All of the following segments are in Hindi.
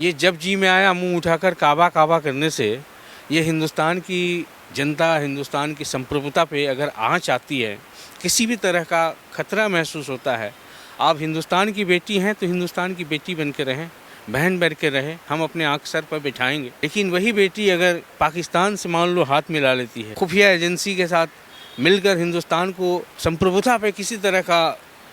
ये जब जी में आया मुंह उठाकर काबा काबा करने से ये हिंदुस्तान की जनता, हिंदुस्तान की संप्रभुता पे अगर आँच आती है, किसी भी तरह का खतरा महसूस होता है, आप हिंदुस्तान की बेटी हैं तो हिंदुस्तान की बेटी बन के रहें, बहन बन के रहें, हम अपने आँख सर पर बिठाएंगे। लेकिन वही बेटी अगर पाकिस्तान से मान लो हाथ मिला लेती है, खुफिया एजेंसी के साथ मिलकर हिंदुस्तान को संप्रभुता पे किसी तरह का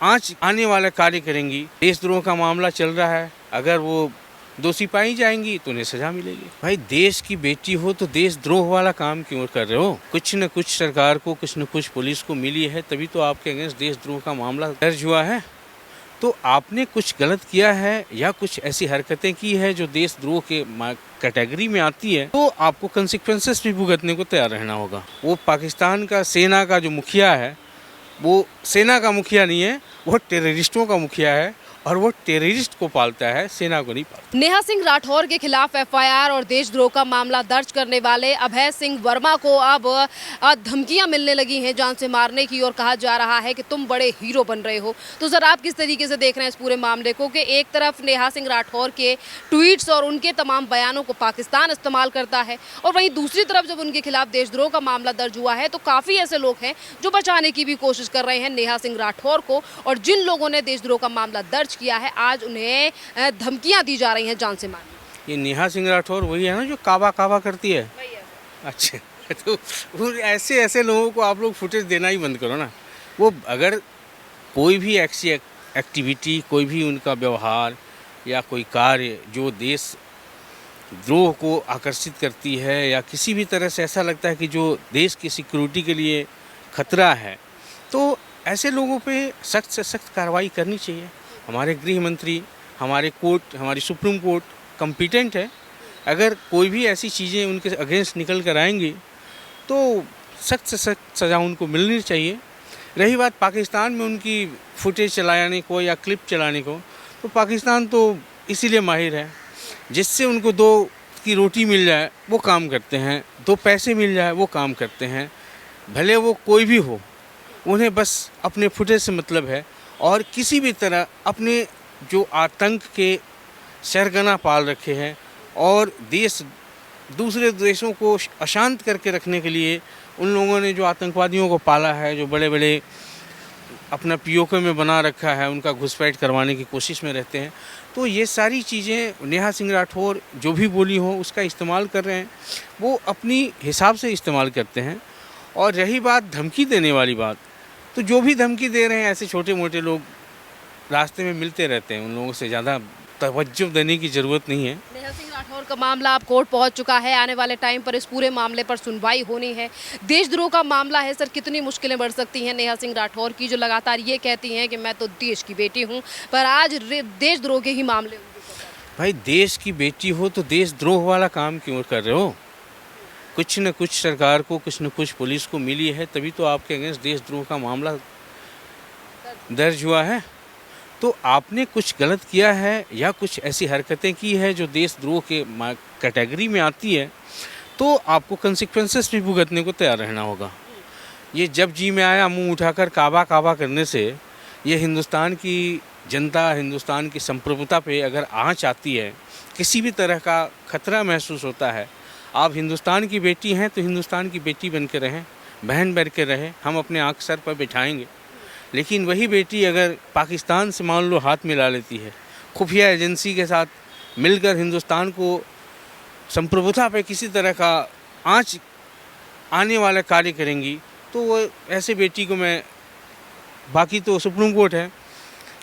आँच आने वाला कार्य करेंगी, देशद्रोह का मामला चल रहा है, अगर वो दोषी पाई जाएंगी तो उन्हें सजा मिलेगी। भाई देश की बेटी हो तो देशद्रोह वाला काम क्यों कर रहे हो? कुछ न कुछ सरकार को, कुछ न कुछ पुलिस को मिली है, तभी तो आपके अगेंस्ट देशद्रोह का मामला दर्ज हुआ है। तो आपने कुछ गलत किया है या कुछ ऐसी हरकतें की है जो देशद्रोह के कैटेगरी में आती है, तो आपको कंसिक्वेंसेस भी भुगतने को तैयार रहना होगा। वो पाकिस्तान का सेना का जो मुखिया है, वो सेना का मुखिया नहीं है, वो टेररिस्टों का मुखिया है और वो टेररिस्ट को पालता है, सेना को नहीं पालता। नेहा सिंह राठौर के खिलाफ एफआईआर और देशद्रोह का मामला दर्ज करने वाले अभय सिंह वर्मा को अब धमकियां मिलने लगी हैं जान से मारने की, और कहा जा रहा है कि तुम बड़े हीरो बन रहे हो। तो सर आप किस तरीके से देख रहे हैं इस पूरे मामले को कि एक तरफ नेहा सिंह राठौर के ट्वीट्स और उनके तमाम बयानों को पाकिस्तान इस्तेमाल करता है, और वहीं दूसरी तरफ जब उनके खिलाफ देशद्रोह का मामला दर्ज हुआ है तो काफ़ी ऐसे लोग हैं जो बचाने की भी कोशिश कर रहे हैं नेहा सिंह राठौर को, और जिन लोगों ने देशद्रोह का मामला दर्ज किया है आज उन्हें धमकियां दी जा रही हैं जान से मारने। ये नेहा सिंह राठौर वही है ना जो काबा काबा करती है? अच्छा, तो वो ऐसे ऐसे लोगों को आप लोग फुटेज देना ही बंद करो ना। वो अगर कोई भी ऐसी एक्टिविटी, कोई भी उनका व्यवहार या कोई कार्य जो देश द्रोह को आकर्षित करती है या किसी भी तरह से ऐसा लगता है कि जो देश की सिक्योरिटी के लिए खतरा है, तो ऐसे लोगों पे सख्त से सख्त कार्रवाई करनी चाहिए। हमारे गृह मंत्री, हमारे कोर्ट, हमारी सुप्रीम कोर्ट कॉम्पिटेंट है। अगर कोई भी ऐसी चीज़ें उनके अगेंस्ट निकल कर आएंगी तो सख्त से सख्त सज़ा उनको मिलनी चाहिए। रही बात पाकिस्तान में उनकी फुटेज चलाने को या क्लिप चलाने को, तो पाकिस्तान तो इसीलिए माहिर है, जिससे उनको दो की रोटी मिल जाए वो काम करते हैं, दो पैसे मिल जाए वो काम करते हैं, भले वो कोई भी हो, उन्हें बस अपने फुटेज से मतलब है। और किसी भी तरह अपने जो आतंक के सरगना पाल रखे हैं और दूसरे देशों को अशांत करके रखने के लिए उन लोगों ने जो आतंकवादियों को पाला है, जो बड़े बड़े अपना पीओके में बना रखा है, उनका घुसपैठ करवाने की कोशिश में रहते हैं। तो ये सारी चीज़ें नेहा सिंह राठौर जो भी बोली हो उसका इस्तेमाल कर रहे हैं, वो अपनी हिसाब से इस्तेमाल करते हैं। और रही बात धमकी देने वाली बात, तो जो भी धमकी दे रहे हैं ऐसे छोटे मोटे लोग रास्ते में मिलते रहते हैं, उन लोगों से ज़्यादा तवज्जो देने की ज़रूरत नहीं है। नेहा सिंह राठौर का मामला अब कोर्ट पहुंच चुका है, आने वाले टाइम पर इस पूरे मामले पर सुनवाई होनी है। देशद्रोह का मामला है सर, कितनी मुश्किलें बढ़ सकती हैं नेहा सिंह राठौर की, जो लगातार ये कहती हैं कि मैं तो देश की बेटी हूँ, पर आज देशद्रोह के ही मामले। भाई देश की बेटी हो तो देशद्रोह वाला काम क्यों कर रहे हो? कुछ न कुछ सरकार को, कुछ न कुछ पुलिस को मिली है, तभी तो आपके अगेंस्ट देशद्रोह का मामला दर्ज हुआ है। तो आपने कुछ गलत किया है या कुछ ऐसी हरकतें की है जो देशद्रोह के कैटेगरी में आती है, तो आपको कंसिक्वेंसेस भी भुगतने को तैयार रहना होगा। ये जब जी में आया मुंह उठाकर काबा काबा करने से ये हिंदुस्तान की जनता, हिंदुस्तान की संप्रभुता पे अगर आँच आती है, किसी भी तरह का खतरा महसूस होता है, आप हिंदुस्तान की बेटी हैं तो हिंदुस्तान की बेटी बन के रहें, बहन बन के रहें, हम अपने आँख सर पर बिठाएंगे। लेकिन वही बेटी अगर पाकिस्तान से मान लो हाथ मिला लेती है, खुफिया एजेंसी के साथ मिलकर हिंदुस्तान को संप्रभुता पे किसी तरह का आँच आने वाला कार्य करेंगी, तो वो ऐसे बेटी को मैं, बाकी तो सुप्रीम कोर्ट है,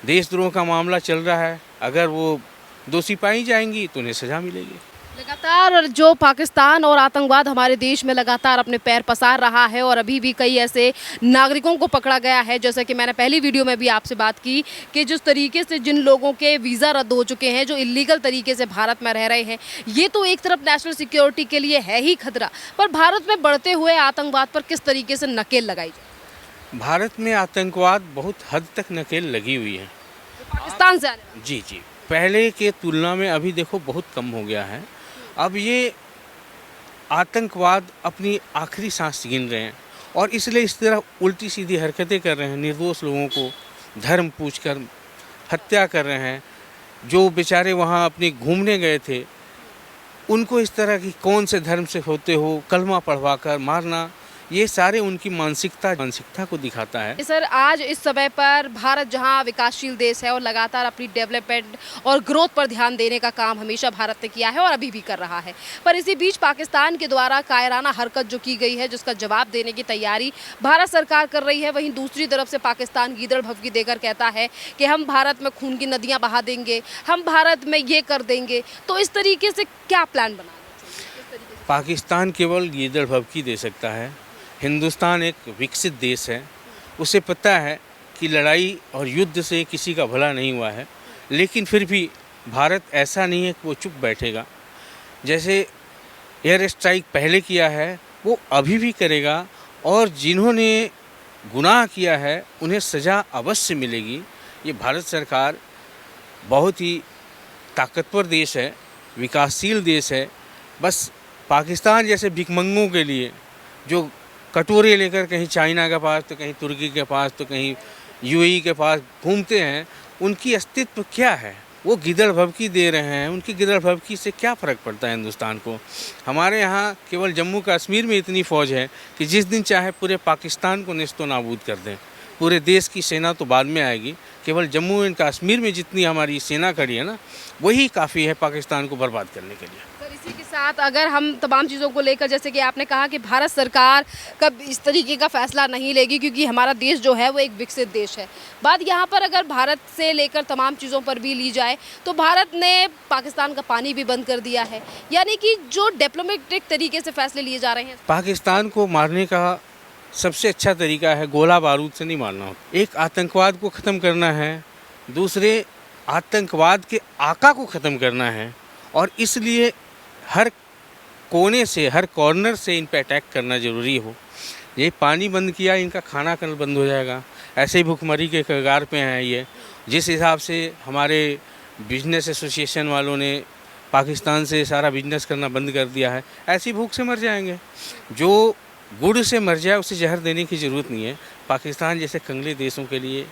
देशद्रोह का मामला चल रहा है, अगर वो दोषी पाई जाएंगी तो उन्हें सजा मिलेगी। लगातार जो पाकिस्तान और आतंकवाद हमारे देश में लगातार अपने पैर पसार रहा है, और अभी भी कई ऐसे नागरिकों को पकड़ा गया है, जैसा कि मैंने पहली वीडियो में भी आपसे बात की कि जिस तरीके से जिन लोगों के वीज़ा रद्द हो चुके हैं, जो इलीगल तरीके से भारत में रह रहे हैं, ये तो एक तरफ नेशनल सिक्योरिटी के लिए है ही खतरा, पर भारत में बढ़ते हुए आतंकवाद पर किस तरीके से नकेल लगाई जाए? भारत में आतंकवाद बहुत हद तक नकेल लगी हुई है पाकिस्तान से आने जी, पहले के तुलना में अभी देखो बहुत कम हो गया है। अब ये आतंकवाद अपनी आखिरी सांस गिन रहे हैं और इसलिए इस तरह उल्टी सीधी हरकतें कर रहे हैं, निर्दोष लोगों को धर्म पूछकर हत्या कर रहे हैं, जो बेचारे वहाँ अपने घूमने गए थे, उनको इस तरह की कौन से धर्म से होते हो कलमा पढ़वा कर मारना, ये सारे उनकी मानसिकता को दिखाता है। सर, आज इस समय पर भारत जहां विकासशील देश है और लगातार अपनी डेवलपमेंट और ग्रोथ पर ध्यान देने का काम हमेशा भारत ने किया है और अभी भी कर रहा है, पर इसी बीच पाकिस्तान के द्वारा कायराना हरकत जो की गई है, जिसका जवाब देने की तैयारी भारत सरकार कर रही है, वहीं दूसरी तरफ से पाकिस्तान गीदड़ भभकी देकर कहता है कि हम भारत में खून की नदियाँ बहा देंगे, हम भारत में ये कर देंगे। तो इस तरीके से क्या प्लान बनाना चाहिए? पाकिस्तान केवल गीदड़ भभकी दे सकता है। हिंदुस्तान एक विकसित देश है, उसे पता है कि लड़ाई और युद्ध से किसी का भला नहीं हुआ है, लेकिन फिर भी भारत ऐसा नहीं है कि वो चुप बैठेगा। जैसे एयर स्ट्राइक पहले किया है, वो अभी भी करेगा, और जिन्होंने गुनाह किया है उन्हें सज़ा अवश्य मिलेगी। ये भारत सरकार बहुत ही ताकतवर देश है, विकासशील देश है। बस पाकिस्तान जैसे भिखमंगों के लिए जो कटोरे लेकर कहीं चाइना के पास तो कहीं तुर्की के पास तो कहीं यूएई के पास घूमते हैं, उनकी अस्तित्व क्या है? वो गिदड़ भभकी दे रहे हैं, उनकी गिदड़ भभकी से क्या फ़र्क पड़ता है हिंदुस्तान को? हमारे यहाँ केवल जम्मू कश्मीर में इतनी फ़ौज है कि जिस दिन चाहे पूरे पाकिस्तान को नेस्तो नाबूद कर दें। पूरे देश की सेना तो बाद में आएगी, केवल जम्मू एंड कश्मीर में जितनी हमारी सेना खड़ी है ना, वही काफ़ी है पाकिस्तान को बर्बाद करने के लिए। सर, इसी के साथ अगर हम तमाम चीज़ों को लेकर, जैसे कि आपने कहा कि भारत सरकार कब इस तरीके का फैसला नहीं लेगी क्योंकि हमारा देश जो है वो एक विकसित देश है, बात यहाँ पर अगर भारत से लेकर तमाम चीज़ों पर भी ली जाए तो भारत ने पाकिस्तान का पानी भी बंद कर दिया है, यानी कि जो डिप्लोमेटिक तरीके से फैसले लिए जा रहे हैं। पाकिस्तान को मारने का सबसे अच्छा तरीका है गोला बारूद से नहीं मारना होता। एक आतंकवाद को ख़त्म करना है, दूसरे आतंकवाद के आका को ख़त्म करना है, और इसलिए हर कोने से, हर कॉर्नर से इन पे अटैक करना ज़रूरी हो। ये पानी बंद किया, इनका खाना कल बंद हो जाएगा। ऐसे ही भुखमरी के कगार पे हैं ये। जिस हिसाब से हमारे बिजनेस एसोसिएशन वालों ने पाकिस्तान से सारा बिजनेस करना बंद कर दिया है, ऐसी भूख से मर जाएंगे। जो गुड़ से मर जाए उसे जहर देने की ज़रूरत नहीं है। पाकिस्तान जैसे कंगले देशों के लिए,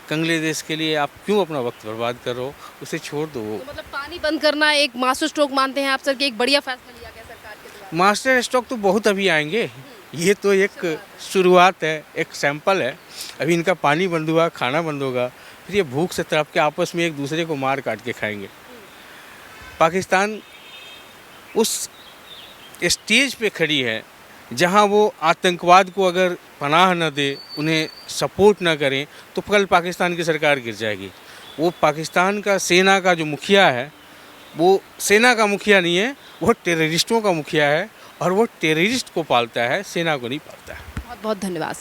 कंगले देश के लिए आप क्यों अपना वक्त बर्बाद करो? उसे छोड़ दो। तो मतलब पानी बंद करना एक मास्टर स्ट्रोक मानते हैं आप सर कि एक बढ़िया फैसला लिया गया सरकार के द्वारा? मास्टर स्ट्रोक तो बहुत अभी आएंगे, ये तो एक शुरुआत है, एक सैंपल है। अभी इनका पानी बंद हुआ, खाना बंद होगा, फिर ये भूख से तड़प के आपस में एक दूसरे को मार काट के खाएंगे। पाकिस्तान उस स्टेज पे खड़ी है जहां वो आतंकवाद को अगर पनाह न दे, उन्हें सपोर्ट न करें, तो कल पाकिस्तान की सरकार गिर जाएगी। वो पाकिस्तान का सेना का जो मुखिया है, वो सेना का मुखिया नहीं है, वो टेररिस्टों का मुखिया है, और वो टेररिस्ट को पालता है, सेना को नहीं पालता है। बहुत बहुत धन्यवाद।